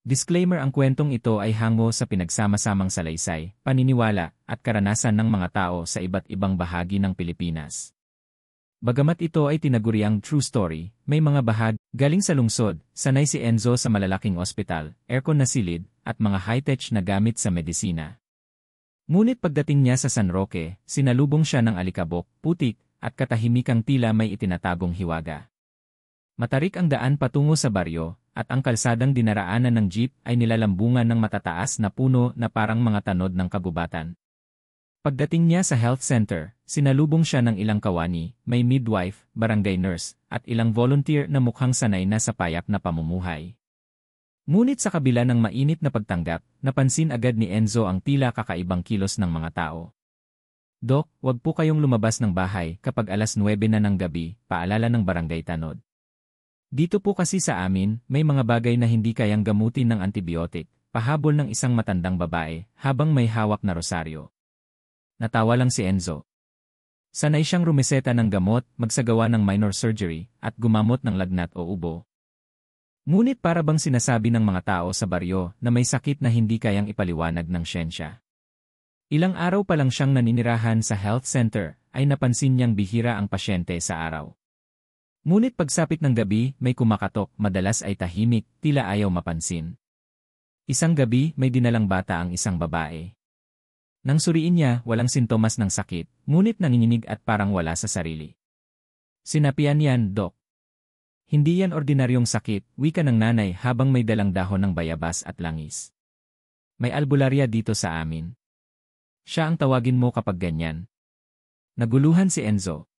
Disclaimer: ang kwentong ito ay hango sa pinagsama-samang salaysay, paniniwala, at karanasan ng mga tao sa iba't ibang bahagi ng Pilipinas. Bagamat ito ay tinaguriang true story, may mga bahag, galing sa lungsod, sanay si Enzo sa malalaking ospital, aircon na silid, at mga high-tech na gamit sa medisina. Ngunit pagdating niya sa San Roque, sinalubong siya ng alikabok, putik, at katahimikang tila may itinatagong hiwaga. Matarik ang daan patungo sa baryo, at ang kalsadang dinaraanan ng jeep ay nilalambungan ng matataas na puno na parang mga tanod ng kagubatan. Pagdating niya sa health center, sinalubong siya ng ilang kawani, may midwife, barangay nurse, at ilang volunteer na mukhang sanay na sa payak na pamumuhay. Ngunit sa kabila ng mainit na pagtanggap, napansin agad ni Enzo ang tila kakaibang kilos ng mga tao. "Dok, wag po kayong lumabas ng bahay kapag alas 9 na ng gabi, paalala ng barangay tanod. Dito po kasi sa amin, may mga bagay na hindi kayang gamutin ng antibiotic," pahabol ng isang matandang babae habang may hawak na rosaryo. Natawa lang si Enzo. Sanay siyang rumeseta ng gamot, magsagawa ng minor surgery, at gumamot ng lagnat o ubo. Ngunit para bang sinasabi ng mga tao sa baryo na may sakit na hindi kayang ipaliwanag ng siyensya. Ilang araw pa lang siyang naninirahan sa health center, ay napansin niyang bihira ang pasyente sa araw. Ngunit pagsapit ng gabi, may kumakatok, madalas ay tahimik, tila ayaw mapansin. Isang gabi, may dinalang bata ang isang babae. Nang suriin niya, walang sintomas ng sakit, ngunit nanginginig at parang wala sa sarili. "Sinapian yan, Dok. Hindi yan ordinaryong sakit," wika ng nanay habang may dalang dahon ng bayabas at langis. "May albularya dito sa amin. Siya ang tawagin mo kapag ganyan." Naguluhan si Enzo.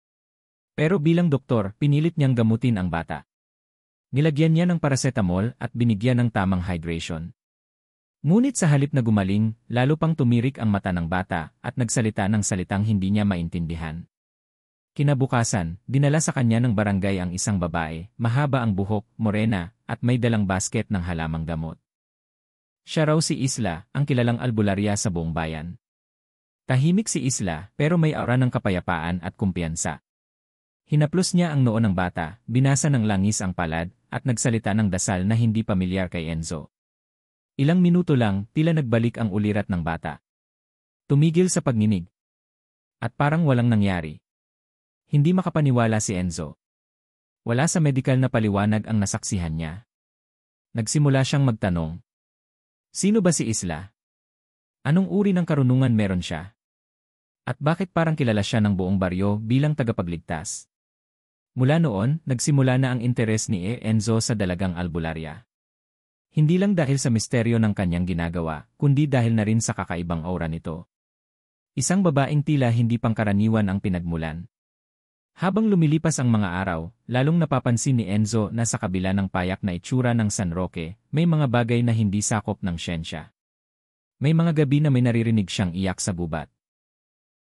Pero bilang doktor, pinilit niyang gamutin ang bata. Nilagyan niya ng paracetamol at binigyan ng tamang hydration. Ngunit sa halip na gumaling, lalo pang tumirik ang mata ng bata at nagsalita ng salitang hindi niya maintindihan. Kinabukasan, dinala sa kanya ng barangay ang isang babae, mahaba ang buhok, morena, at may dalang basket ng halamang gamot. Siya raw si Isla, ang kilalang albularya sa buong bayan. Tahimik si Isla, pero may aura ng kapayapaan at kumpiyansa. Hinaplos niya ang noo ng bata, binasa ng langis ang palad, at nagsalita ng dasal na hindi pamilyar kay Enzo. Ilang minuto lang, tila nagbalik ang ulirat ng bata. Tumigil sa pagninig. At parang walang nangyari. Hindi makapaniwala si Enzo. Wala sa medikal na paliwanag ang nasaksihan niya. Nagsimula siyang magtanong. Sino ba si Isla? Anong uri ng karunungan meron siya? At bakit parang kilala siya ng buong baryo bilang tagapagligtas? Mula noon, nagsimula na ang interes ni Enzo sa dalagang albularya. Hindi lang dahil sa misteryo ng kanyang ginagawa, kundi dahil na rin sa kakaibang aura nito. Isang babaeng tila hindi pangkaraniwan ang pinagmulan. Habang lumilipas ang mga araw, lalong napapansin ni Enzo na sa kabila ng payak na itsura ng San Roque, may mga bagay na hindi sakop ng siyensya. May mga gabi na may naririnig siyang iyak sa gubat.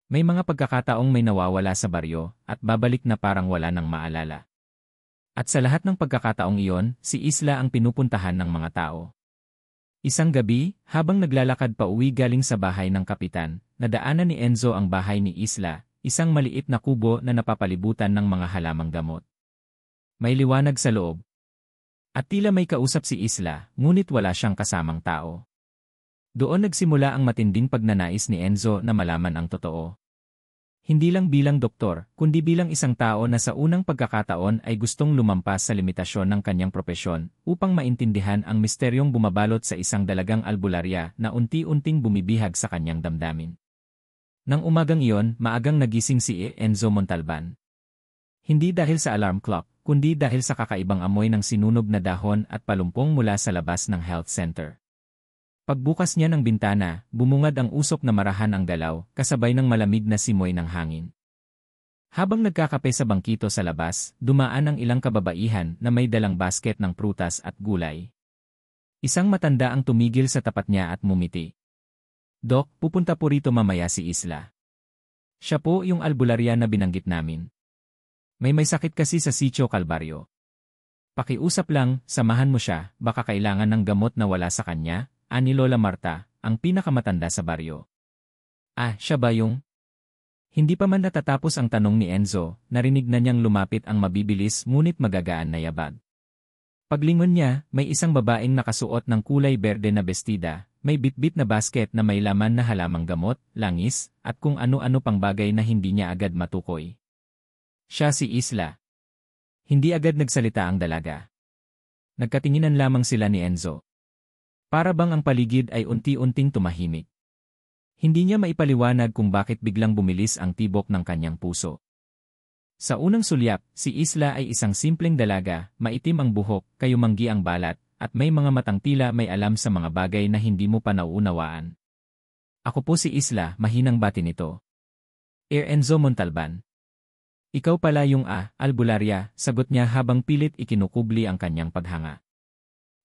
May mga pagkakataong may nawawala sa baryo at babalik na parang wala nang maalala. At sa lahat ng pagkakataong iyon, si Isla ang pinupuntahan ng mga tao. Isang gabi, habang naglalakad pa uwi galing sa bahay ng kapitan, nadaanan ni Enzo ang bahay ni Isla, isang maliit na kubo na napapalibutan ng mga halamang gamot. May liwanag sa loob. At tila may kausap si Isla, ngunit wala siyang kasamang tao. Doon nagsimula ang matinding pagnanais ni Enzo na malaman ang totoo. Hindi lang bilang doktor, kundi bilang isang tao na sa unang pagkakataon ay gustong lumampas sa limitasyon ng kanyang propesyon upang maintindihan ang misteryong bumabalot sa isang dalagang albularya na unti-unting bumibihag sa kanyang damdamin. Nang umagang iyon, maagang nagising si Enzo Montalban. Hindi dahil sa alarm clock, kundi dahil sa kakaibang amoy ng sinunog na dahon at palumpong mula sa labas ng health center. Pagbukas niya ng bintana, bumungad ang usok na marahan ang galaw, kasabay ng malamig na simoy ng hangin. Habang nagkakape sa bangkito sa labas, dumaan ang ilang kababaihan na may dalang basket ng prutas at gulay. Isang matanda ang tumigil sa tapat niya at mumiti. "Dok, pupunta po rito mamaya si Isla. Siya po yung albularya na binanggit namin. May sakit kasi sa Sitio Calvario. Pakiusap lang, samahan mo siya, baka kailangan ng gamot na wala sa kanya," ani Lola Marta, ang pinakamatanda sa baryo. "Ah, siya ba yung?" Hindi pa man natatapos ang tanong ni Enzo, narinig na niyang lumapit ang mabibilis ngunit magagaan na yabag. Paglingon niya, may isang babaeng nakasuot ng kulay berde na bestida, may bitbit na basket na may laman na halamang gamot, langis, at kung ano-ano pang bagay na hindi niya agad matukoy. Siya si Isla. Hindi agad nagsalita ang dalaga. Nagkatinginan lamang sila ni Enzo. Para bang ang paligid ay unti-unting tumahimik. Hindi niya maipaliwanag kung bakit biglang bumilis ang tibok ng kanyang puso. Sa unang sulyap, si Isla ay isang simpleng dalaga, maitim ang buhok, kayumanggi ang balat, at may mga matang tila may alam sa mga bagay na hindi mo pa nauunawaan. Ako po si Isla, mahinang bati nito. Enzo Montalban. Ikaw pala yung Albularia, sagot niya habang pilit ikinukubli ang kanyang paghanga.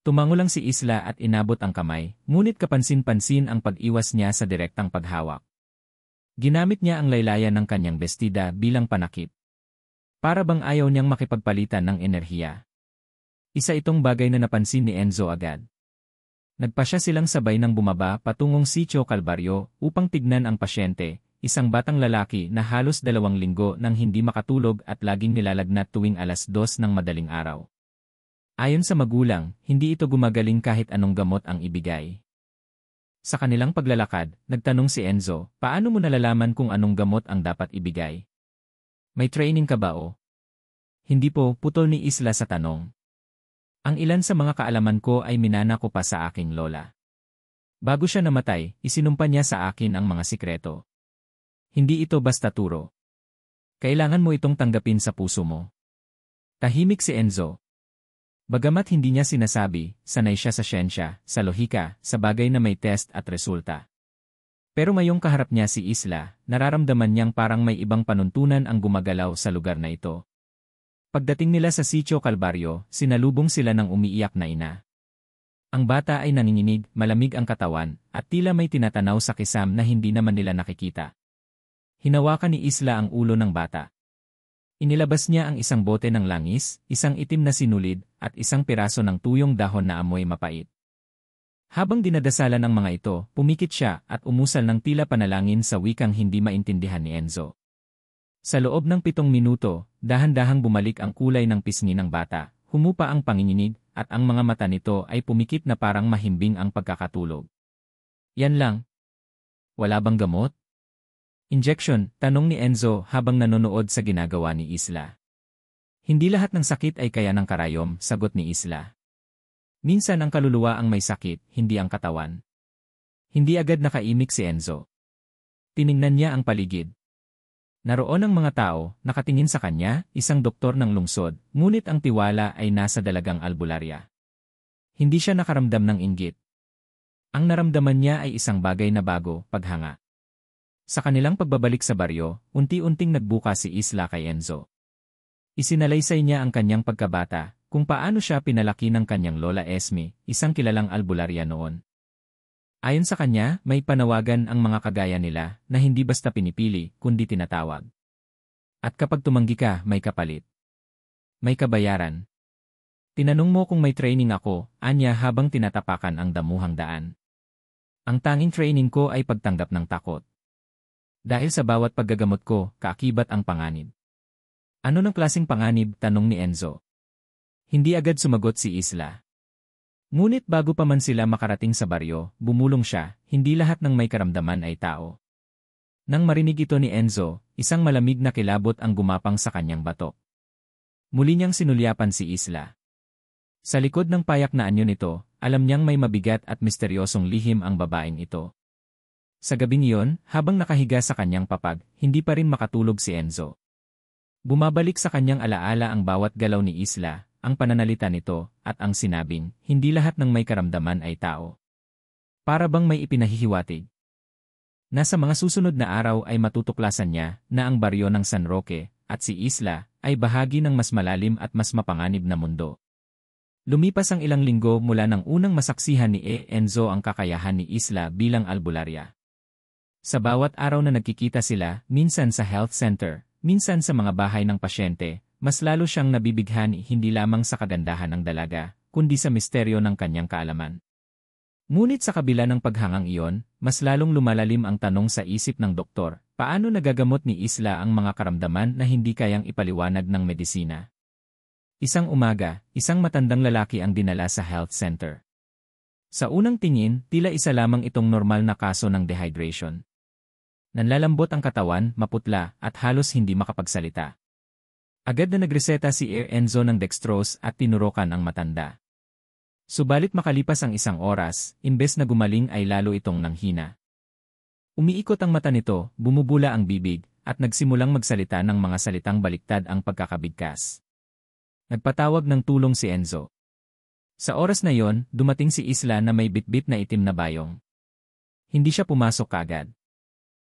Tumango lang si Isla at inabot ang kamay, ngunit kapansin-pansin ang pag-iwas niya sa direktang paghawak. Ginamit niya ang laylayan ng kanyang bestida bilang panakip. Para bang ayaw niyang makipagpalitan ng enerhiya. Isa itong bagay na napansin ni Enzo agad. Nagpasya silang sabay nang bumaba patungong Sitio Calvario upang tignan ang pasyente, isang batang lalaki na halos 2 linggo nang hindi makatulog at laging nilalagnat tuwing 2:00 ng madaling araw. Ayon sa magulang, hindi ito gumagaling kahit anong gamot ang ibigay. Sa kanilang paglalakad, nagtanong si Enzo, paano mo nalalaman kung anong gamot ang dapat ibigay? May training ka ba o? Hindi po, putol ni Isla sa tanong. Ang ilan sa mga kaalaman ko ay minana ko pa sa aking lola. Bago siya namatay, isinumpa niya sa akin ang mga sikreto. Hindi ito basta turo. Kailangan mo itong tanggapin sa puso mo. Tahimik si Enzo. Bagamat hindi niya sinasabi, sanay siya sa siyensya, sa lohika, sa bagay na may test at resulta. Pero ngayong kaharap niya si Isla, nararamdaman niyang parang may ibang panuntunan ang gumagalaw sa lugar na ito. Pagdating nila sa Sitio Calvario, sinalubong sila ng umiiyak na ina. Ang bata ay nanginginig, malamig ang katawan, at tila may tinatanaw sa kisam na hindi naman nila nakikita. Hinawakan ni Isla ang ulo ng bata. Inilabas niya ang isang bote ng langis, isang itim na sinulid, at isang piraso ng tuyong dahon na amoy mapait. Habang dinadasalan ang mga ito, pumikit siya at umusal ng tila panalangin sa wikang hindi maintindihan ni Enzo. Sa loob ng 7 minuto, dahan-dahang bumalik ang kulay ng pisngi ng bata, humupa ang panginginig, at ang mga mata nito ay pumikit na parang mahimbing ang pagkakatulog. Yan lang. Wala bang gamot? Injection, tanong ni Enzo habang nanonood sa ginagawa ni Isla. Hindi lahat ng sakit ay kaya ng karayom, sagot ni Isla. Minsan ang kaluluwa ang may sakit, hindi ang katawan. Hindi agad nakaimik si Enzo. Tiningnan niya ang paligid. Naroon ang mga tao, nakatingin sa kanya, isang doktor ng lungsod, ngunit ang tiwala ay nasa dalagang albularya. Hindi siya nakaramdam ng inggit. Ang naramdaman niya ay isang bagay na bago, paghanga. Sa kanilang pagbabalik sa baryo, unti-unting nagbuka si Isla kay Enzo. Isinalaysay niya ang kanyang pagkabata, kung paano siya pinalaki ng kanyang lola Esme, isang kilalang albularya noon. Ayon sa kanya, may panawagan ang mga kagaya nila na hindi basta pinipili, kundi tinatawag. At kapag tumanggi ka, may kapalit. May kabayaran. Tinanong mo kung may training ako, anya habang tinatapakan ang damuhang daan. Ang tanging training ko ay pagtanggap ng takot. Dahil sa bawat paggagamot ko, kaakibat ang panganib. Ano ng klaseng panganib? Tanong ni Enzo. Hindi agad sumagot si Isla. Ngunit bago pa man sila makarating sa baryo, bumulong siya, hindi lahat ng may karamdaman ay tao. Nang marinig ito ni Enzo, isang malamig na kilabot ang gumapang sa kanyang batok. Muli niyang sinulyapan si Isla. Sa likod ng payak na anyo nito, alam niyang may mabigat at misteryosong lihim ang babaeng ito. Sa gabing iyon, habang nakahiga sa kanyang papag, hindi pa rin makatulog si Enzo. Bumabalik sa kanyang alaala ang bawat galaw ni Isla, ang pananalita nito, at ang sinabing, hindi lahat ng may karamdaman ay tao. Para bang may ipinahihiwatig. Nasa mga susunod na araw ay matutuklasan niya na ang baryo ng San Roque, at si Isla, ay bahagi ng mas malalim at mas mapanganib na mundo. Lumipas ang ilang linggo mula nang unang masaksihan ni Enzo ang kakayahan ni Isla bilang albularya. Sa bawat araw na nagkikita sila, minsan sa health center, minsan sa mga bahay ng pasyente, mas lalo siyang nabibighan hindi lamang sa kagandahan ng dalaga, kundi sa misteryo ng kanyang kaalaman. Ngunit sa kabila ng paghangang iyon, mas lalong lumalalim ang tanong sa isip ng doktor, paano nagagamot ni Isla ang mga karamdaman na hindi kayang ipaliwanag ng medisina? Isang umaga, isang matandang lalaki ang dinala sa health center. Sa unang tingin, tila isa lamang itong normal na kaso ng dehydration. Nanlalambot ang katawan, maputla, at halos hindi makapagsalita. Agad na nagreseta si Enzo ng dextrose at tinurokan ang matanda. Subalit makalipas ang isang oras, imbes na gumaling ay lalo itong nanghina. Umiikot ang mata nito, bumubula ang bibig, at nagsimulang magsalita ng mga salitang baliktad ang pagkakabigkas. Nagpatawag ng tulong si Enzo. Sa oras na yon, dumating si Isla na may bitbit na itim na bayong. Hindi siya pumasok kaagad.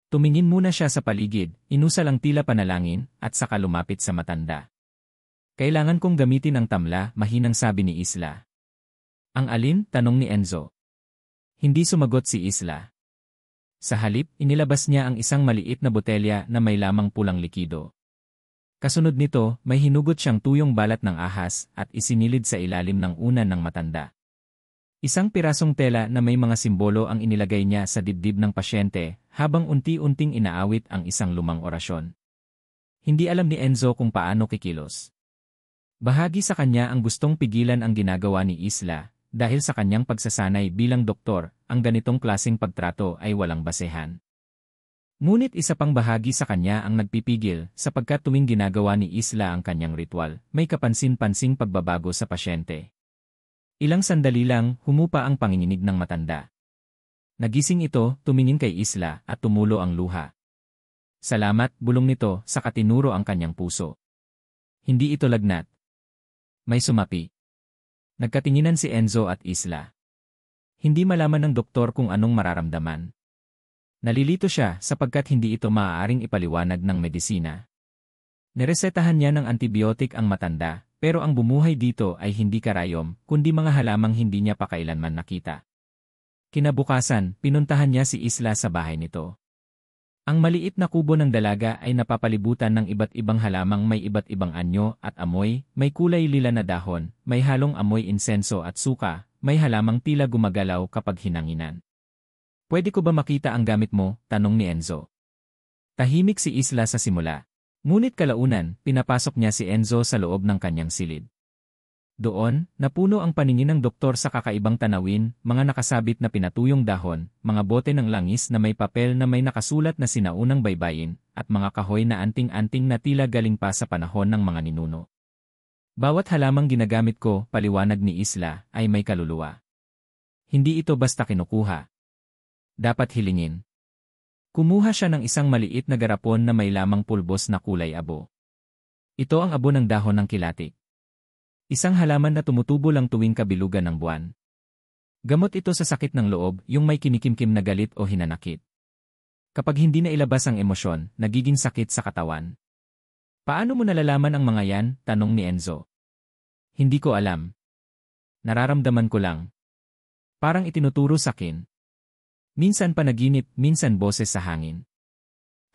Tumingin muna siya sa paligid, inusal ang tila panalangin, at saka lumapit sa matanda. Kailangan kong gamitin ang tamla, mahinang sabi ni Isla. Ang alin? Tanong ni Enzo. Hindi sumagot si Isla. Sa halip, inilabas niya ang isang maliit na botelya na may lamang pulang likido. Kasunod nito, may hinugot siyang tuyong balat ng ahas at isinilid sa ilalim ng unan ng matanda. Isang pirasong tela na may mga simbolo ang inilagay niya sa dibdib ng pasyente habang unti-unting inaawit ang isang lumang orasyon. Hindi alam ni Enzo kung paano kikilos. Bahagi sa kanya ang gustong pigilan ang ginagawa ni Isla dahil sa kanyang pagsasanay bilang doktor, ang ganitong klaseng pagtrato ay walang basehan. Ngunit isa pang bahagi sa kanya ang nagpipigil sapagkat tuwing ginagawa ni Isla ang kanyang ritual, may kapansin-pansing pagbabago sa pasyente. Ilang sandali lang, humupa ang panginginig ng matanda. Nagising ito, tumingin kay Isla at tumulo ang luha. Salamat, bulong nito, sa katinuro ang kanyang puso. Hindi ito lagnat. May sumapi. Nagkatinginan si Enzo at Isla. Hindi malaman ng doktor kung anong mararamdaman. Nalilito siya sapagkat hindi ito maaaring ipaliwanag ng medisina. Niresetahan niya ng antibiotic ang matanda, pero ang bumuhay dito ay hindi karayom, kundi mga halamang hindi niya pa kailanman nakita. Kinabukasan, pinuntahan niya si Isla sa bahay nito. Ang maliit na kubo ng dalaga ay napapalibutan ng iba't ibang halamang may iba't ibang anyo at amoy, may kulay lila na dahon, may halong amoy insenso at suka, may halamang tila gumagalaw kapag hinanginan. Pwede ko ba makita ang gamit mo? Tanong ni Enzo. Tahimik si Isla sa simula. Ngunit kalaunan, pinapasok niya si Enzo sa loob ng kanyang silid. Doon, napuno ang paningin ng doktor sa kakaibang tanawin, mga nakasabit na pinatuyong dahon, mga bote ng langis na may papel na may nakasulat na sinaunang baybayin, at mga kahoy na anting-anting na tila galing pa sa panahon ng mga ninuno. Bawat halamang ginagamit ko, paliwanag ni Isla, ay may kaluluwa. Hindi ito basta kinukuha. Dapat hilingin. Kumuha siya ng isang maliit na garapon na may lamang pulbos na kulay abo. Ito ang abo ng dahon ng kilati. Isang halaman na tumutubo lang tuwing kabilugan ng buwan. Gamot ito sa sakit ng loob, yung may kinikimkim na galit o hinanakit. Kapag hindi na ilabas ang emosyon, nagiging sakit sa katawan. Paano mo nalalaman ang mga yan? Tanong ni Enzo. Hindi ko alam. Nararamdaman ko lang. Parang itinuturo sa akin. Minsan panaginip, minsan boses sa hangin.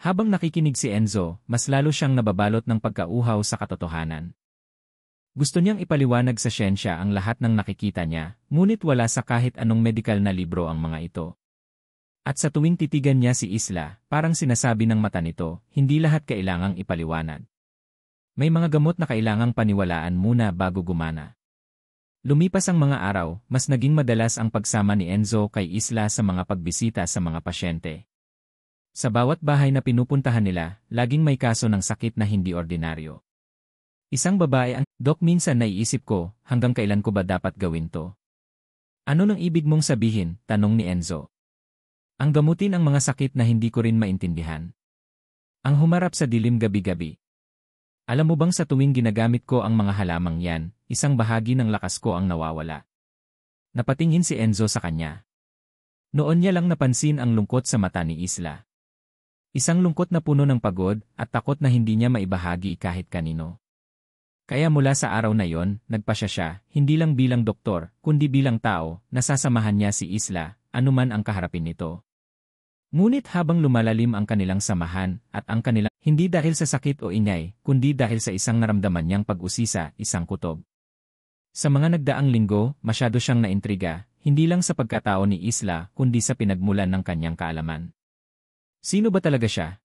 Habang nakikinig si Enzo, mas lalo siyang nababalot ng pagkauhaw sa katotohanan. Gusto niyang ipaliwanag sa siyensya ang lahat ng nakikita niya, ngunit wala sa kahit anong medikal na libro ang mga ito. At sa tuwing titigan niya si Isla, parang sinasabi ng mata nito, hindi lahat kailangang ipaliwanag. May mga gamot na kailangang paniwalaan muna bago gumana. Lumipas ang mga araw, mas naging madalas ang pagsama ni Enzo kay Isla sa mga pagbisita sa mga pasyente. Sa bawat bahay na pinupuntahan nila, laging may kaso ng sakit na hindi ordinaryo. Isang babae ang, Dok, minsan naiisip ko, hanggang kailan ko ba dapat gawin to? Ano nang ibig mong sabihin? Tanong ni Enzo. Ang gamutin ang mga sakit na hindi ko rin maintindihan. Ang humarap sa dilim gabi-gabi. Alam mo bang sa tuwing ginagamit ko ang mga halamang yan, isang bahagi ng lakas ko ang nawawala. Napatingin si Enzo sa kanya. Noon niya lang napansin ang lungkot sa mata ni Isla. Isang lungkot na puno ng pagod at takot na hindi niya maibahagi kahit kanino. Kaya mula sa araw na yon, nagpasya siya, hindi lang bilang doktor, kundi bilang tao, nasasamahan niya si Isla, anuman ang kaharapin nito. Ngunit habang lumalalim ang kanilang samahan at ang kanilang hindi dahil sa sakit o ingay, kundi dahil sa isang naramdaman niyang pag-usisa, isang kutob. Sa mga nagdaang linggo, masyado siyang naintriga, hindi lang sa pagkatao ni Isla kundi sa pinagmulan ng kanyang kaalaman. Sino ba talaga siya?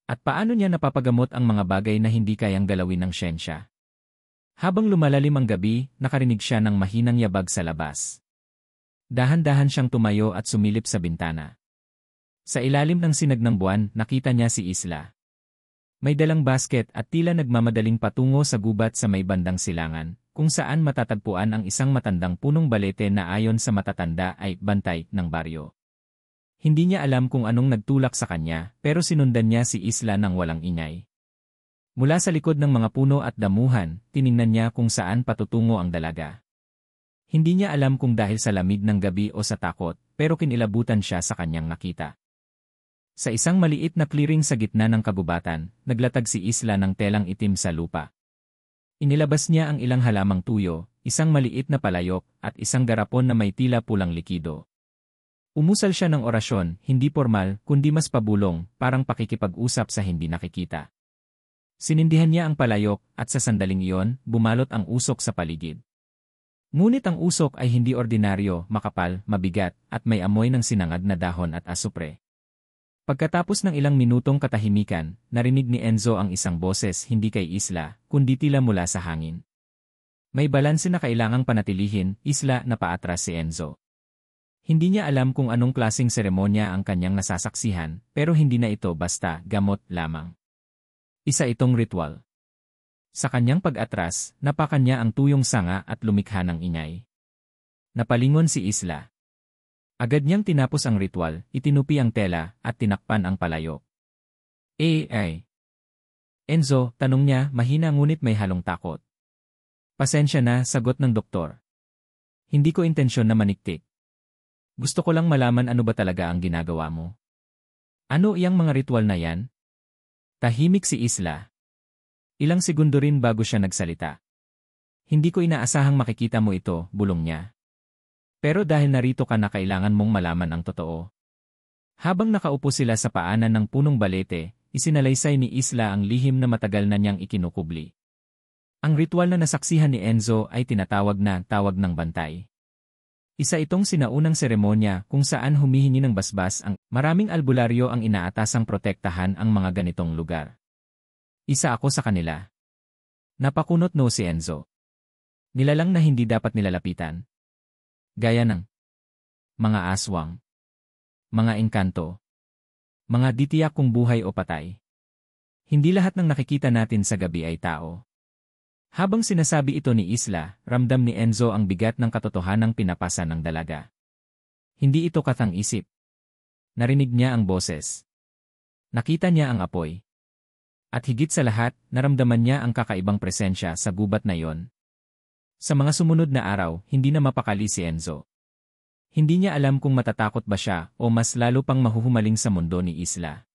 At paano niya napapagamot ang mga bagay na hindi kayang galawin ng siyensya? Habang lumalalim ang gabi, nakarinig siya ng mahinang yabag sa labas. Dahan-dahan siyang tumayo at sumilip sa bintana. Sa ilalim ng sinag ng buwan, nakita niya si Isla. May dalang basket at tila nagmamadaling patungo sa gubat sa may bandang silangan, kung saan matatagpuan ang isang matandang punong balete na ayon sa matatanda ay bantay ng baryo. Hindi niya alam kung anong nagtulak sa kanya, pero sinundan niya si Isla nang walang ingay. Mula sa likod ng mga puno at damuhan, tiningnan niya kung saan patutungo ang dalaga. Hindi niya alam kung dahil sa lamig ng gabi o sa takot, pero kinilabutan siya sa kanyang nakita. Sa isang maliit na clearing sa gitna ng kagubatan, naglatag si Isla ng telang itim sa lupa. Inilabas niya ang ilang halamang tuyo, isang maliit na palayok, at isang garapon na may tila pulang likido. Umusal siya ng orasyon, hindi formal, kundi mas pabulong, parang pakikipag-usap sa hindi nakikita. Sinindihan niya ang palayok, at sa sandaling iyon, bumalot ang usok sa paligid. Ngunit ang usok ay hindi ordinaryo, makapal, mabigat, at may amoy ng sinangad na dahon at asupre. Pagkatapos ng ilang minutong katahimikan, narinig ni Enzo ang isang boses hindi kay Isla, kundi tila mula sa hangin. May balanse na kailangang panatilihin, Isla, na paatras si Enzo. Hindi niya alam kung anong klaseng seremonya ang kanyang nasasaksihan, pero hindi na ito basta gamot lamang. Isa itong ritual. Sa kanyang pag-atras, napakan niya ang tuyong sanga at lumikha ng ingay. Napalingon si Isla. Agad niyang tinapos ang ritual, itinupi ang tela, at tinakpan ang palayok. Ay. Enzo, tanong niya, mahina ngunit may halong takot. Pasensya na, sagot ng doktor. Hindi ko intensyon na maniktik. Gusto ko lang malaman ano ba talaga ang ginagawa mo. Ano iyang mga ritual na yan? Tahimik si Isla. Ilang segundo rin bago siya nagsalita. Hindi ko inaasahang makikita mo ito, bulong niya. Pero dahil narito ka na kailangan mong malaman ang totoo. Habang nakaupo sila sa paanan ng punong balete, isinalaysay ni Isla ang lihim na matagal na niyang ikinukubli. Ang ritual na nasaksihan ni Enzo ay tinatawag na tawag ng bantay. Isa itong sinaunang seremonya kung saan humihingi ng basbas ang maraming albularyo ang inaatasang protektahan ang mga ganitong lugar. Isa ako sa kanila. Napakunot no si Enzo. Nilalang na hindi dapat nilalapitan. Gaya ng mga aswang, mga engkanto, mga ditiyak kung buhay o patay. Hindi lahat ng nakikita natin sa gabi ay tao. Habang sinasabi ito ni Isla, ramdam ni Enzo ang bigat ng katotohanang pinapasa ng dalaga. Hindi ito katang-isip. Narinig niya ang boses. Nakita niya ang apoy. At higit sa lahat, naramdaman niya ang kakaibang presensya sa gubat na yon. Sa mga sumunod na araw, hindi na mapakali si Enzo. Hindi niya alam kung matatakot ba siya o mas lalo pang mahuhumaling sa mundo ni Isla.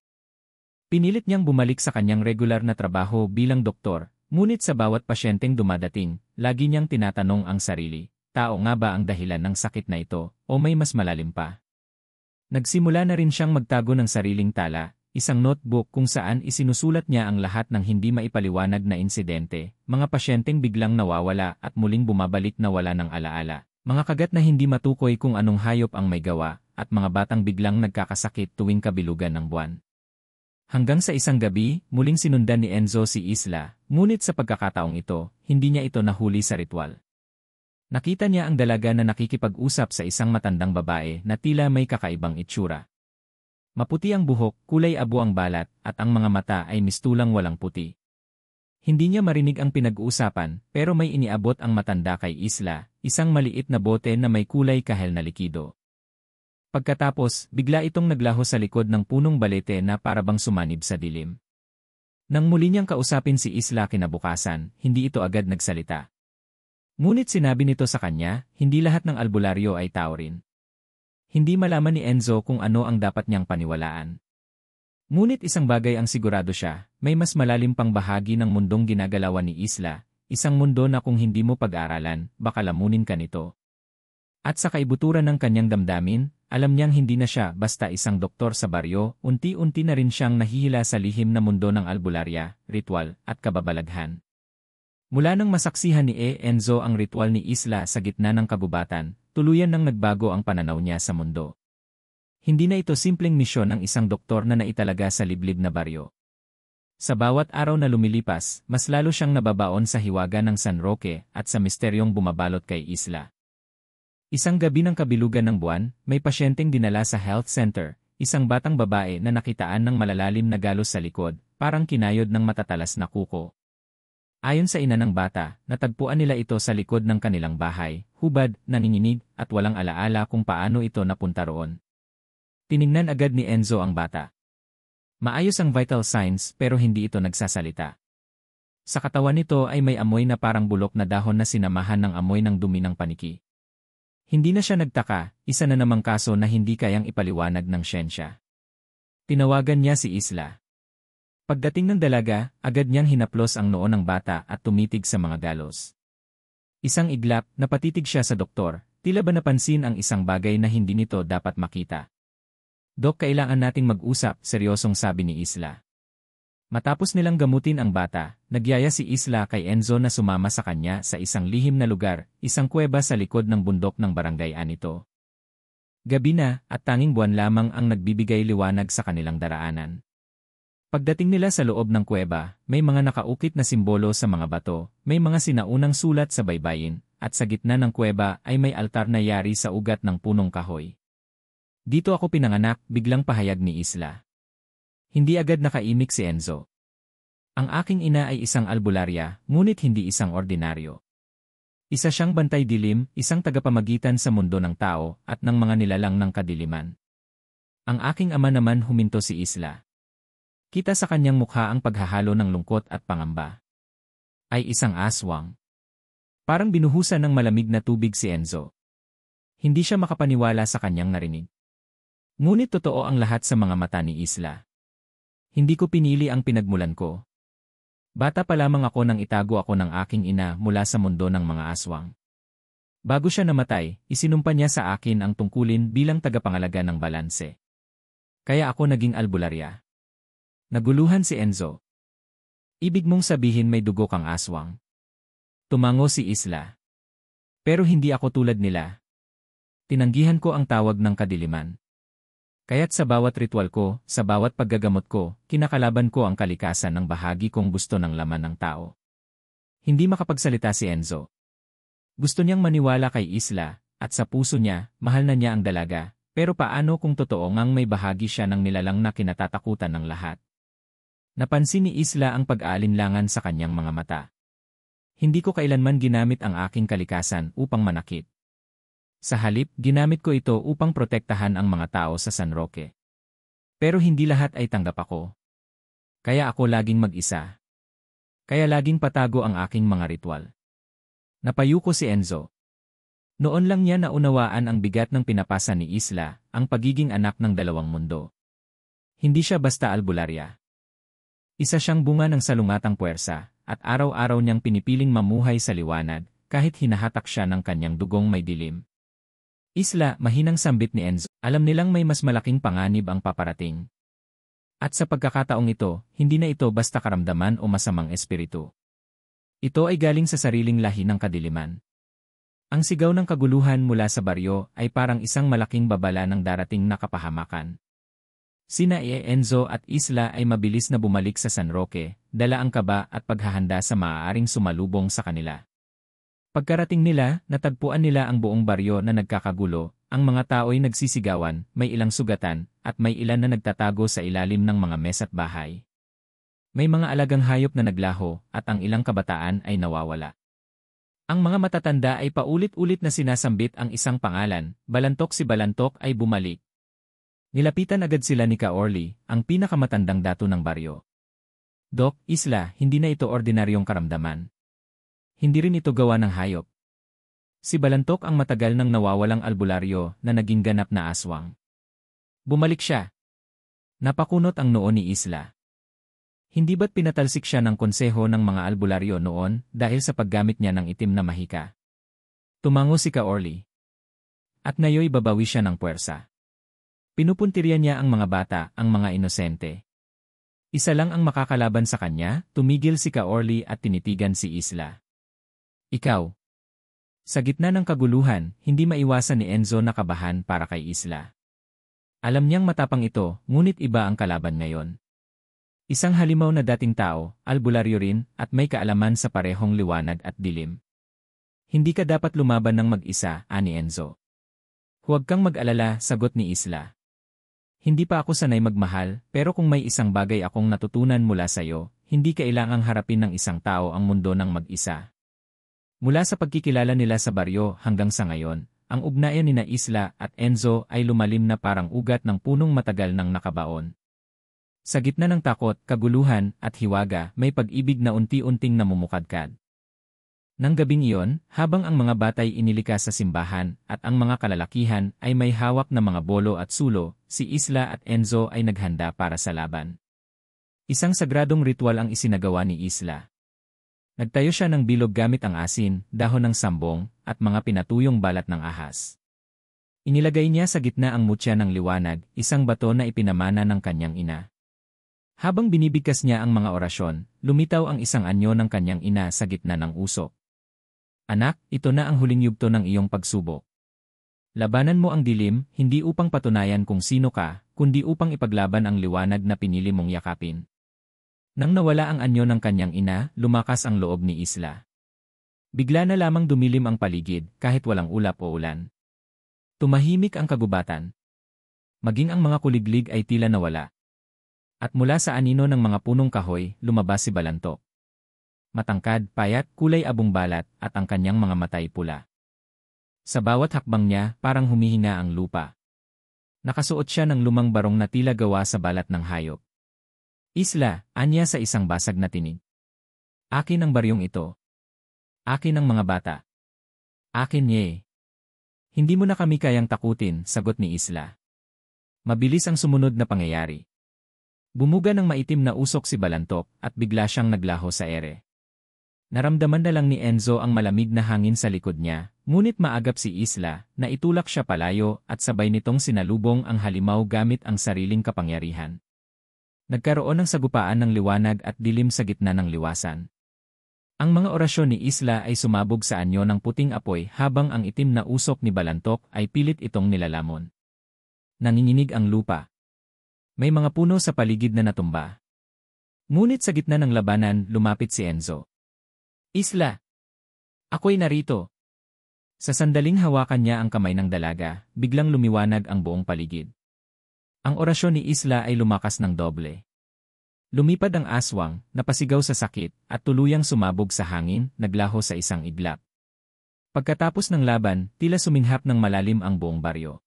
Pinilit niyang bumalik sa kanyang regular na trabaho bilang doktor. Ngunit sa bawat pasyenteng dumadating, lagi niyang tinatanong ang sarili, tao nga ba ang dahilan ng sakit na ito, o may mas malalim pa? Nagsimula na rin siyang magtago ng sariling tala, isang notebook kung saan isinusulat niya ang lahat ng hindi maipaliwanag na insidente, mga pasyenteng biglang nawawala at muling bumabalik na wala ng alaala, mga kagat na hindi matukoy kung anong hayop ang may gawa, at mga batang biglang nagkakasakit tuwing kabilugan ng buwan. Hanggang sa isang gabi, muling sinundan ni Enzo si Isla, ngunit sa pagkakataong ito, hindi niya ito nahuli sa ritual. Nakita niya ang dalaga na nakikipag-usap sa isang matandang babae na tila may kakaibang itsura. Maputi ang buhok, kulay abo ang balat, at ang mga mata ay mistulang walang puti. Hindi niya marinig ang pinag-uusapan, pero may iniabot ang matanda kay Isla, isang maliit na bote na may kulay kahel na likido. Pagkatapos, bigla itong naglaho sa likod ng punong balete na parabang sumanib sa dilim. Nang muli niyang kausapin si Isla kinabukasan, hindi ito agad nagsalita. Ngunit sinabi nito sa kanya, hindi lahat ng albularyo ay tao rin. Hindi malaman ni Enzo kung ano ang dapat niyang paniwalaan. Ngunit isang bagay ang sigurado siya, may mas malalim pang bahagi ng mundong ginagalawan ni Isla, isang mundo na kung hindi mo pag-aaralan, baka lamunin ka nito. At sa kaibuturan ng kanyang damdamin, alam niyang hindi na siya basta isang doktor sa baryo, unti-unti na rin siyang nahihila sa lihim na mundo ng albularya, ritual, at kababalaghan. Mula nang masaksihan ni Enzo ang ritual ni Isla sa gitna ng kagubatan, tuluyan nang nagbago ang pananaw niya sa mundo. Hindi na ito simpleng misyon ng isang doktor na naitalaga sa liblib na baryo. Sa bawat araw na lumilipas, mas lalo siyang nababaon sa hiwaga ng San Roque at sa misteryong bumabalot kay Isla. Isang gabi ng kabilugan ng buwan, may pasyenteng dinala sa health center, isang batang babae na nakitaan ng malalalim na galos sa likod, parang kinayod ng matatalas na kuko. Ayon sa ina ng bata, natagpuan nila ito sa likod ng kanilang bahay, hubad, nanginginig, at walang alaala kung paano ito napunta roon. Tiningnan agad ni Enzo ang bata. Maayos ang vital signs pero hindi ito nagsasalita. Sa katawan nito ay may amoy na parang bulok na dahon na sinamahan ng amoy ng dumi ng paniki. Hindi na siya nagtaka, isa na namang kaso na hindi kayang ipaliwanag ng siyensya. Tinawagan niya si Isla. Pagdating ng dalaga, agad niyang hinaplos ang noo ng bata at tumitig sa mga galos. Isang iglap, napatitig siya sa doktor, tila ba napansin ang isang bagay na hindi nito dapat makita. Dok, kailangan nating mag-usap, seryosong sabi ni Isla. Matapos nilang gamutin ang bata, nagyaya si Isla kay Enzo na sumama sa kanya sa isang lihim na lugar, isang kuweba sa likod ng bundok ng barangay Anito. Gabi na at tanging buwan lamang ang nagbibigay liwanag sa kanilang daraanan. Pagdating nila sa loob ng kuweba, may mga nakaukit na simbolo sa mga bato, may mga sinaunang sulat sa baybayin, at sa gitna ng kuweba ay may altar na yari sa ugat ng punong kahoy. Dito ako pinanganak, biglang pahayag ni Isla. Hindi agad nakaimik si Enzo. Ang aking ina ay isang albularya, ngunit hindi isang ordinaryo. Isa siyang bantay dilim, isang tagapamagitan sa mundo ng tao at ng mga nilalang ng kadiliman. Ang aking ama naman, huminto si Isla. Kita sa kanyang mukha ang paghahalo ng lungkot at pangamba. Ay isang aswang. Parang binuhusan ng malamig na tubig si Enzo. Hindi siya makapaniwala sa kanyang narinig. Ngunit totoo ang lahat sa mga mata ni Isla. Hindi ko pinili ang pinagmulan ko. Bata pa lamang ako nang itago ako ng aking ina mula sa mundo ng mga aswang. Bago siya namatay, isinumpa niya sa akin ang tungkulin bilang tagapangalaga ng balanse. Kaya ako naging albularya. Naguluhan si Enzo. Ibig mong sabihin may dugo kang aswang? Tumango si Isla. Pero hindi ako tulad nila. Tinanggihan ko ang tawag ng kadiliman. Kaya't sa bawat ritual ko, sa bawat paggagamot ko, kinakalaban ko ang kalikasan ng bahagi kong gusto ng laman ng tao. Hindi makapagsalita si Enzo. Gusto niyang maniwala kay Isla, at sa puso niya, mahal na niya ang dalaga, pero paano kung totoo ngang may bahagi siya ng nilalang na kinatatakutan ng lahat? Napansin ni Isla ang pag-aalinlangan sa kanyang mga mata. Hindi ko kailanman ginamit ang aking kalikasan upang manakit. Sa halip, ginamit ko ito upang protektahan ang mga tao sa San Roque. Pero hindi lahat ay tanggap ako. Kaya ako laging mag-isa. Kaya laging patago ang aking mga ritual. Napayuko si Enzo. Noon lang niya naunawaan ang bigat ng pinapasa ni Isla, ang pagiging anak ng dalawang mundo. Hindi siya basta albularya. Isa siyang bunga ng salungatang puwersa, at araw-araw niyang pinipiling mamuhay sa liwanag, kahit hinahatak siya ng kanyang dugong may dilim. Isla, mahinang sambit ni Enzo, alam nilang may mas malaking panganib ang paparating. At sa pagkakataong ito, hindi na ito basta karamdaman o masamang espiritu. Ito ay galing sa sariling lahi ng kadiliman. Ang sigaw ng kaguluhan mula sa baryo ay parang isang malaking babala ng darating na kapahamakan. Sina Enzo at Isla ay mabilis na bumalik sa San Roque, dala ang kaba at paghahanda sa maaaring sumalubong sa kanila. Pagkarating nila, natagpuan nila ang buong baryo na nagkakagulo, ang mga tao'y nagsisigawan, may ilang sugatan, at may ilan na nagtatago sa ilalim ng mga mes at bahay. May mga alagang hayop na naglaho, at ang ilang kabataan ay nawawala. Ang mga matatanda ay paulit-ulit na sinasambit ang isang pangalan, Balantok. Si Balantok ay bumalik. Nilapitan agad sila ni Orly, ang pinakamatandang dato ng baryo. Dok, Isla, hindi na ito ordinaryong karamdaman. Hindi rin ito gawa ng hayop. Si Balantok ang matagal nang nawawalang albularyo na naging ganap na aswang. Bumalik siya. Napakunot ang noo ni Isla. Hindi ba't pinatalsik siya ng konseho ng mga albularyo noon dahil sa paggamit niya ng itim na mahika? Tumango si Orly. At ngayoy babawi siya ng puwersa. Pinupuntirya niya ang mga bata, ang mga inosente. Isa lang ang makakalaban sa kanya, tumigil si Orly at tinitigan si Isla. Ikaw. Sa gitna ng kaguluhan, hindi maiwasan ni Enzo na kabahan para kay Isla. Alam niyang matapang ito, ngunit iba ang kalaban ngayon. Isang halimaw na dating tao, albularyo rin, at may kaalaman sa parehong liwanag at dilim. Hindi ka dapat lumaban ng mag-isa, ani Enzo. Huwag kang mag-alala, sagot ni Isla. Hindi pa ako sanay magmahal, pero kung may isang bagay akong natutunan mula sa'yo, hindi kailangang harapin ng isang tao ang mundo ng mag-isa. Mula sa pagkikilala nila sa baryo hanggang sa ngayon, ang ugnayan nina Isla at Enzo ay lumalim na parang ugat ng punong matagal ng nakabaon. Sa gitna ng takot, kaguluhan, at hiwaga, may pag-ibig na unti-unting namumukadkad. Nang gabing iyon, habang ang mga batay inilikas sa simbahan at ang mga kalalakihan ay may hawak na mga bolo at sulo, si Isla at Enzo ay naghanda para sa laban. Isang sagradong ritual ang isinagawa ni Isla. Nagtayo siya ng bilog gamit ang asin, dahon ng sambong, at mga pinatuyong balat ng ahas. Inilagay niya sa gitna ang mutya ng liwanag, isang bato na ipinamana ng kanyang ina. Habang binibigkas niya ang mga orasyon, lumitaw ang isang anyo ng kanyang ina sa gitna ng usok. Anak, ito na ang huling yugto ng iyong pagsubok. Labanan mo ang dilim, hindi upang patunayan kung sino ka, kundi upang ipaglaban ang liwanag na pinili mong yakapin. Nang nawala ang anyo ng kanyang ina, lumakas ang loob ni Isla. Bigla na lamang dumilim ang paligid, kahit walang ulap o ulan. Tumahimik ang kagubatan. Maging ang mga kuliglig ay tila nawala. At mula sa anino ng mga punong kahoy, lumabas si Balantok. Matangkad, payat, kulay abong balat, at ang kanyang mga matay pula. Sa bawat hakbang niya, parang humihinga ang lupa. Nakasuot siya ng lumang barong na tila gawa sa balat ng hayop. Isla, anya sa isang basag na tinig. Akin ang baryong ito. Akin ang mga bata. Akin ye. Hindi mo na kami kayang takutin, sagot ni Isla. Mabilis ang sumunod na pangyayari. Bumuga ng maitim na usok si Balantok at bigla siyang naglaho sa ere. Naramdaman na lang ni Enzo ang malamig na hangin sa likod niya, ngunit maagap si Isla na itulak siya palayo at sabay nitong sinalubong ang halimaw gamit ang sariling kapangyarihan. Nagkaroon ng sagupaan ng liwanag at dilim sa gitna ng liwasan. Ang mga orasyon ni Isla ay sumabog sa anyo ng puting apoy habang ang itim na usok ni Balantok ay pilit itong nilalamon. Nanginginig ang lupa. May mga puno sa paligid na natumba. Ngunit sa gitna ng labanan, lumapit si Enzo. Isla! Ako'y narito. Sa sandaling hawakan niya ang kamay ng dalaga, biglang lumiwanag ang buong paligid. Ang orasyon ni Isla ay lumakas ng doble. Lumipad ang aswang, napasigaw sa sakit, at tuluyang sumabog sa hangin, naglaho sa isang iglap. Pagkatapos ng laban, tila suminghap ng malalim ang buong baryo.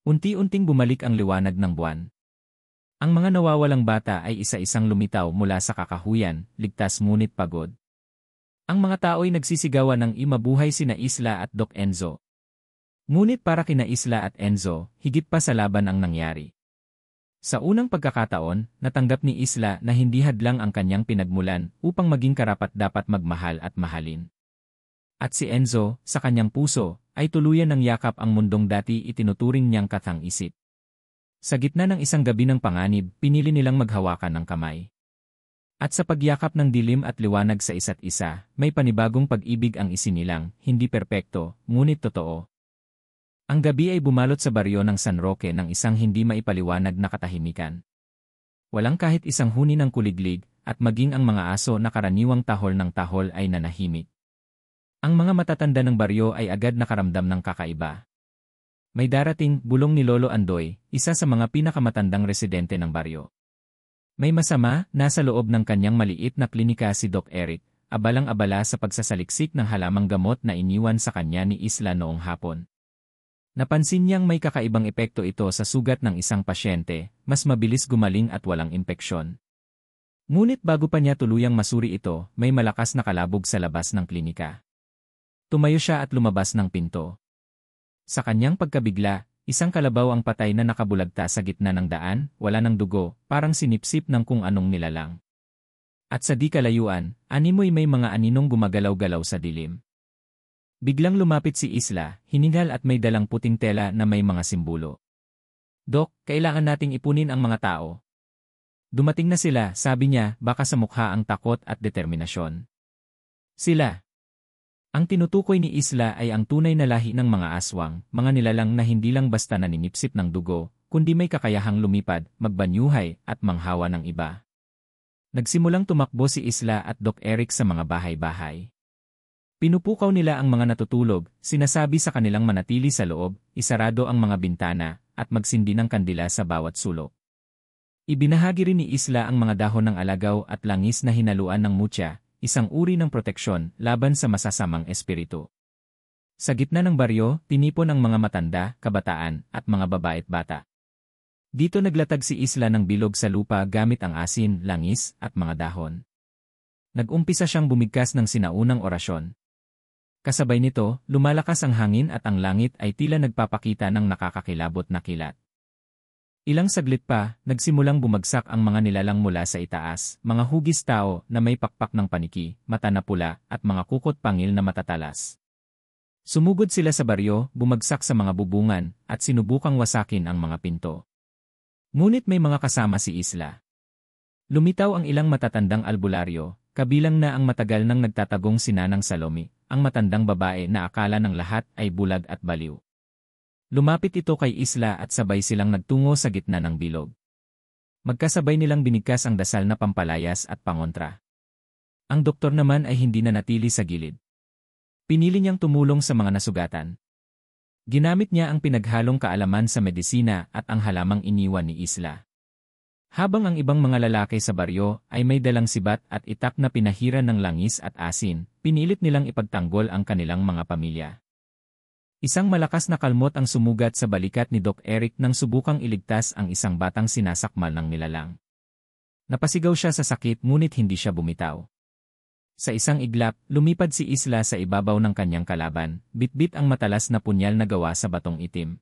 Unti-unting bumalik ang liwanag ng buwan. Ang mga nawawalang bata ay isa-isang lumitaw mula sa kakahuyan, ligtas ngunit pagod. Ang mga tao'y nagsisigawan ng imabuhay sina Isla at Doc Enzo. Ngunit para kina Isla at Enzo, higit pa sa laban ang nangyari. Sa unang pagkakataon, natanggap ni Isla na hindi hadlang ang kanyang pinagmulan upang maging karapat-dapat magmahal at mahalin. At si Enzo, sa kanyang puso, ay tuluyan ng yakap ang mundong dati itinuturing niyang katang-isip. Sa gitna ng isang gabi ng panganib, pinili nilang maghawakan ng kamay. At sa pagyakap ng dilim at liwanag sa isa't isa, may panibagong pag-ibig ang isinilang, hindi perpekto, ngunit totoo. Ang gabi ay bumalot sa baryo ng San Roque ng isang hindi maipaliwanag na katahimikan. Walang kahit isang huni ng kuliglig, at maging ang mga aso na karaniwang tahol ng tahol ay nanahimik. Ang mga matatanda ng baryo ay agad nakaramdam ng kakaiba. May darating, bulong ni Lolo Andoy, isa sa mga pinakamatandang residente ng baryo. May masama, nasa loob ng kanyang maliit na klinika si Doc Eric, abalang-abala sa pagsasaliksik ng halamang gamot na iniwan sa kanya ni Isla noong hapon. Napansin niyang may kakaibang epekto ito sa sugat ng isang pasyente, mas mabilis gumaling at walang impeksyon. Ngunit bago pa niya tuluyang masuri ito, may malakas na kalabog sa labas ng klinika. Tumayo siya at lumabas ng pinto. Sa kanyang pagkabigla, isang kalabaw ang patay na nakabulagta sa gitna ng daan, wala ng dugo, parang sinipsip ng kung anong nilalang. At sa di kalayuan, animoy may mga aninong gumagalaw-galaw sa dilim. Biglang lumapit si Isla, hiningal at may dalang puting tela na may mga simbolo. Dok, kailangan nating ipunin ang mga tao. Dumating na sila, sabi niya, baka sa mukha ang takot at determinasyon. Sila. Ang tinutukoy ni Isla ay ang tunay na lahi ng mga aswang, mga nilalang na hindi lang basta naninipsip ng dugo, kundi may kakayahang lumipad, magbanyuhay, at manghawa ng iba. Nagsimulang tumakbo si Isla at Doc Eric sa mga bahay-bahay. Pinupukaw nila ang mga natutulog, sinasabi sa kanilang manatili sa loob, isarado ang mga bintana, at magsindi ng kandila sa bawat sulok. Ibinahagi rin ni Isla ang mga dahon ng alagaw at langis na hinaluan ng mutya, isang uri ng proteksyon laban sa masasamang espiritu. Sa gitna ng baryo, tinipon ang mga matanda, kabataan, at mga babae at bata. Dito naglatag si Isla ng bilog sa lupa gamit ang asin, langis, at mga dahon. Nag-umpisa siyang bumigkas ng sinaunang orasyon. Kasabay nito, lumalakas ang hangin at ang langit ay tila nagpapakita ng nakakakilabot na kilat. Ilang saglit pa, nagsimulang bumagsak ang mga nilalang mula sa itaas, mga hugis tao na may pakpak ng paniki, mata na pula, at mga kukot pangil na matatalas. Sumugod sila sa baryo, bumagsak sa mga bubungan, at sinubukang wasakin ang mga pinto. Ngunit may mga kasama si Isla. Lumitaw ang ilang matatandang albularyo, kabilang na ang matagal nang nagtatagong Sinanang Salome, ang matandang babae na akala ng lahat ay bulag at baliw. Lumapit ito kay Isla at sabay silang nagtungo sa gitna ng bilog. Magkasabay nilang binigkas ang dasal na pampalayas at pangontra. Ang doktor naman ay hindi na natili sa gilid. Pinili niyang tumulong sa mga nasugatan. Ginamit niya ang pinaghalong kaalaman sa medisina at ang halamang iniwan ni Isla. Habang ang ibang mga lalaki sa baryo ay may dalang sibat at itak na pinahiran ng langis at asin, pinilit nilang ipagtanggol ang kanilang mga pamilya. Isang malakas na kalmot ang sumugat sa balikat ni Doc Eric nang subukang iligtas ang isang batang sinasakmal ng nilalang. Napasigaw siya sa sakit ngunit hindi siya bumitaw. Sa isang iglap, lumipad si Isla sa ibabaw ng kanyang kalaban, bitbit ang matalas na punyal na gawa sa batong itim.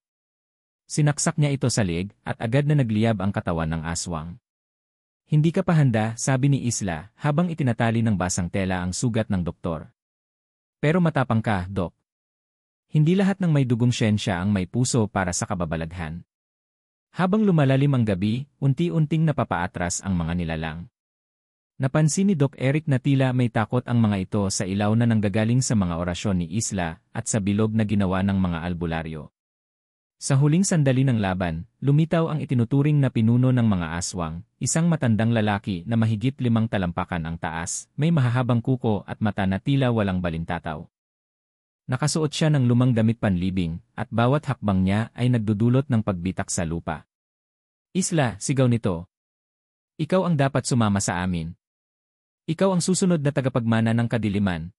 Sinaksak niya ito sa leeg at agad na nagliyab ang katawan ng aswang. Hindi ka pa handa, sabi ni Isla habang itinatali ng basang tela ang sugat ng doktor. Pero matapang ka, Dok. Hindi lahat ng may dugong siyensya ang may puso para sa kababalaghan. Habang lumalalim ang gabi, unti-unting napapaatras ang mga nilalang. Napansin ni Doc Eric na tila may takot ang mga ito sa ilaw na nanggagaling sa mga orasyon ni Isla at sa bilog na ginawa ng mga albularyo. Sa huling sandali ng laban, lumitaw ang itinuturing na pinuno ng mga aswang, isang matandang lalaki na mahigit 5 talampakan ang taas, may mahahabang kuko at mata na tila walang balintataw. Nakasuot siya ng lumang damit panlibing, at bawat hakbang niya ay nagdudulot ng pagbitak sa lupa. Isla, sigaw nito. Ikaw ang dapat sumama sa amin. Ikaw ang susunod na tagapagmana ng kadiliman.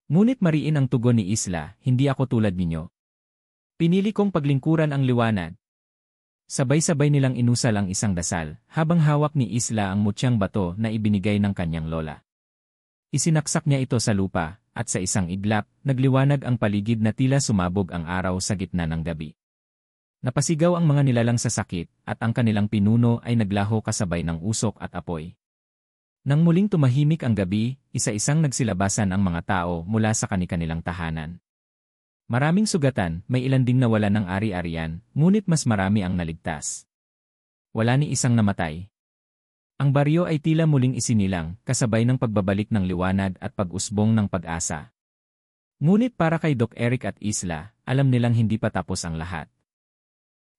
Ngunit mariin ang tugon ni Isla, hindi ako tulad ninyo. Pinili kong paglingkuran ang liwanag. Sabay-sabay nilang inusal ang isang dasal, habang hawak ni Isla ang mutyang bato na ibinigay ng kanyang lola. Isinaksak niya ito sa lupa, at sa isang iglap, nagliwanag ang paligid na tila sumabog ang araw sa gitna ng gabi. Napasigaw ang mga nilalang sa sakit, at ang kanilang pinuno ay naglaho kasabay ng usok at apoy. Nang muling tumahimik ang gabi, isa-isang nagsilabasan ang mga tao mula sa kani-kanilang tahanan. Maraming sugatan, may ilan ding nawala ng ari-arian, ngunit mas marami ang naligtas. Wala ni isang namatay. Ang baryo ay tila muling isinilang, kasabay ng pagbabalik ng liwanag at pag-usbong ng pag-asa. Ngunit para kay Doc Eric at Isla, alam nilang hindi pa tapos ang lahat.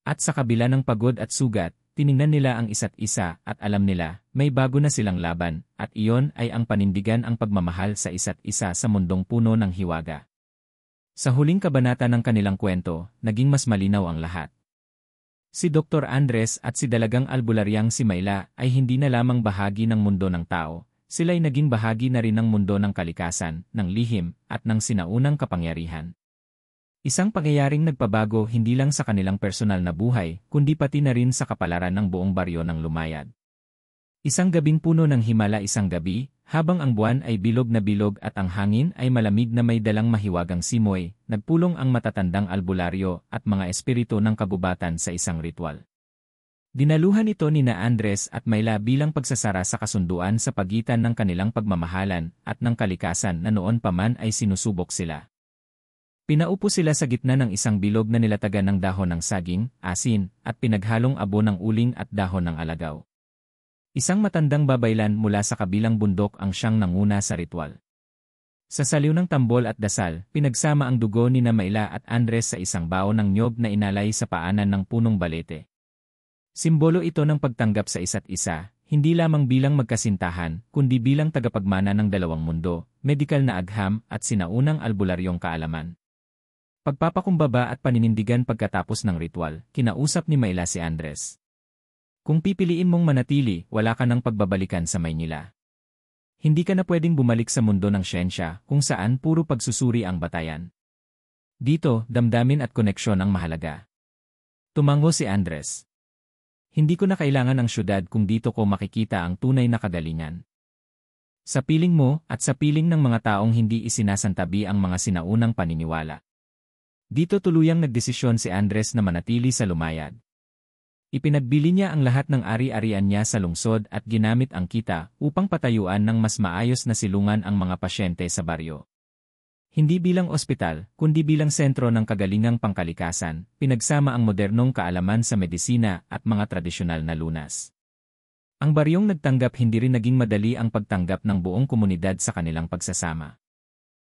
At sa kabila ng pagod at sugat, tiningnan nila ang isa't isa at alam nila, may bago na silang laban, at iyon ay ang panindigan ang pagmamahal sa isa't isa sa mundong puno ng hiwaga. Sa huling kabanata ng kanilang kwento, naging mas malinaw ang lahat. Si Dr. Andres at si dalagang albularyang si Mayla ay hindi na lamang bahagi ng mundo ng tao, sila'y naging bahagi na rin ng mundo ng kalikasan, ng lihim, at ng sinaunang kapangyarihan. Isang pangyayaring nagpabago hindi lang sa kanilang personal na buhay, kundi pati na rin sa kapalaran ng buong baryo ng Lumayad. Isang gabing puno ng himala isang gabi, habang ang buwan ay bilog na bilog at ang hangin ay malamig na may dalang mahiwagang simoy, nagpulong ang matatandang albularyo at mga espiritu ng kabubatan sa isang ritual. Dinaluhan ito ni na Andres at Mayla bilang pagsasara sa kasunduan sa pagitan ng kanilang pagmamahalan at ng kalikasan na noon pa man ay sinusubok sila. Pinaupo sila sa gitna ng isang bilog na nilatagan ng dahon ng saging, asin, at pinaghalong abo ng uling at dahon ng alagaw. Isang matandang babaylan mula sa kabilang bundok ang siyang nanguna sa ritual. Sa saliw ng tambol at dasal, pinagsama ang dugo ni na Mayla at Andres sa isang bao ng niyog na inalay sa paanan ng punong balete. Simbolo ito ng pagtanggap sa isa't isa, hindi lamang bilang magkasintahan, kundi bilang tagapagmana ng dalawang mundo, medikal na agham at sinaunang albularyong kaalaman. Pagpapakumbaba at paninindigan pagkatapos ng ritual, kinausap ni Mayla si Andres. Kung pipiliin mong manatili, wala ka ng pagbabalikan sa Maynila. Hindi ka na pwedeng bumalik sa mundo ng siyensya, kung saan puro pagsusuri ang batayan. Dito, damdamin at koneksyon ang mahalaga. Tumango si Andres. Hindi ko na kailangan ang syudad kung dito ko makikita ang tunay na kagalingan. Sa piling mo at sa piling ng mga taong hindi isinasantabi ang mga sinaunang paniniwala. Dito tuluyang nagdesisyon si Andres na manatili sa lumayad. Ipinagbili niya ang lahat ng ari-arian niya sa lungsod at ginamit ang kita upang patayuan ng mas maayos na silungan ang mga pasyente sa baryo. Hindi bilang ospital, kundi bilang sentro ng kagalingang pangkalikasan, pinagsama ang modernong kaalaman sa medisina at mga tradisyonal na lunas. Ang baryong nagtanggap hindi rin naging madali ang pagtanggap ng buong komunidad sa kanilang pagsasama.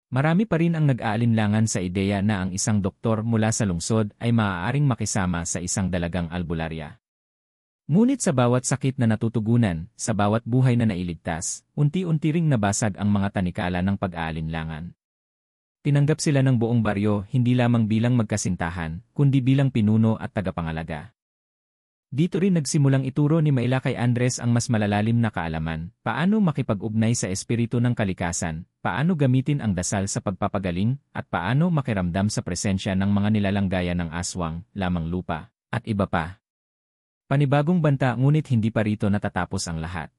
Marami pa rin ang nag-aalinlangan sa ideya na ang isang doktor mula sa lungsod ay maaaring makisama sa isang dalagang albularya. Ngunit sa bawat sakit na natutugunan, sa bawat buhay na nailigtas, unti-unti ring nabasag ang mga tanikala ng pag-aalinlangan. Tinanggap sila ng buong baryo hindi lamang bilang magkasintahan, kundi bilang pinuno at tagapangalaga. Dito rin nagsimulang ituro ni Mayla kay Andres ang mas malalalim na kaalaman, paano makipag-ugnay sa espiritu ng kalikasan, paano gamitin ang dasal sa pagpapagaling, at paano makiramdam sa presensya ng mga nilalang gaya ng aswang, lamang lupa, at iba pa. Panibagong banta ngunit hindi pa rito natatapos ang lahat.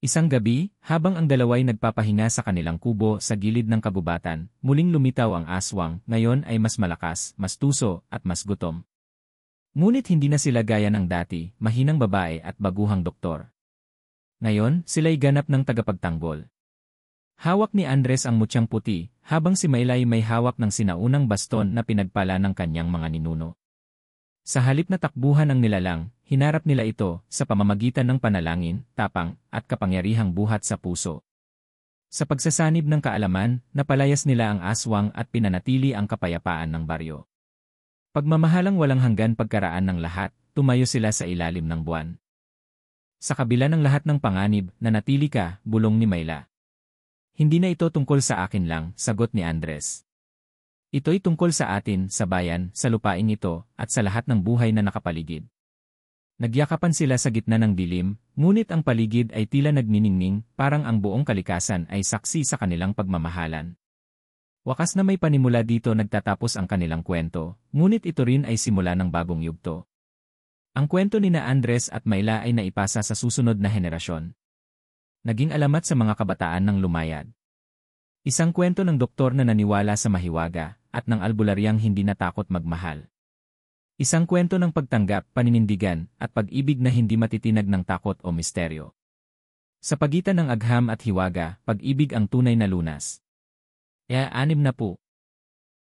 Isang gabi, habang ang dalaway nagpapahinga sa kanilang kubo sa gilid ng kagubatan, muling lumitaw ang aswang, ngayon ay mas malakas, mas tuso, at mas gutom. Ngunit hindi na sila gaya ng dati, mahinang babae at baguhang doktor. Ngayon, sila'y ganap ng tagapagtanggol. Hawak ni Andres ang mutyang puti, habang si Maylay may hawak ng sinaunang baston na pinagpala ng kanyang mga ninuno. Sa halip na takbuhan ng nilalang, hinarap nila ito sa pamamagitan ng panalangin, tapang, at kapangyarihang buhat sa puso. Sa pagsasanib ng kaalaman, napalayas nila ang aswang at pinanatili ang kapayapaan ng baryo. Pagmamahalang walang hanggan pagkaraan ng lahat, tumayo sila sa ilalim ng buwan. Sa kabila ng lahat ng panganib, nanatili ka, bulong ni Mayla. Hindi na ito tungkol sa akin lang, sagot ni Andres. Ito'y tungkol sa atin, sa bayan, sa lupaing ito, at sa lahat ng buhay na nakapaligid. Nagyakapan sila sa gitna ng dilim, ngunit ang paligid ay tila nagniningning, parang ang buong kalikasan ay saksi sa kanilang pagmamahalan. Wakas na may panimula dito nagtatapos ang kanilang kwento, ngunit ito rin ay simula ng bagong yugto. Ang kwento ni na Andres at Mayla ay naipasa sa susunod na henerasyon. Naging alamat sa mga kabataan ng lumayad. Isang kwento ng doktor na naniwala sa mahiwaga, at ng albularyang hindi natakot magmahal. Isang kwento ng pagtanggap, paninindigan, at pag-ibig na hindi matitinag ng takot o misteryo. Sa pagitan ng agham at hiwaga, pag-ibig ang tunay na lunas. 6 na po.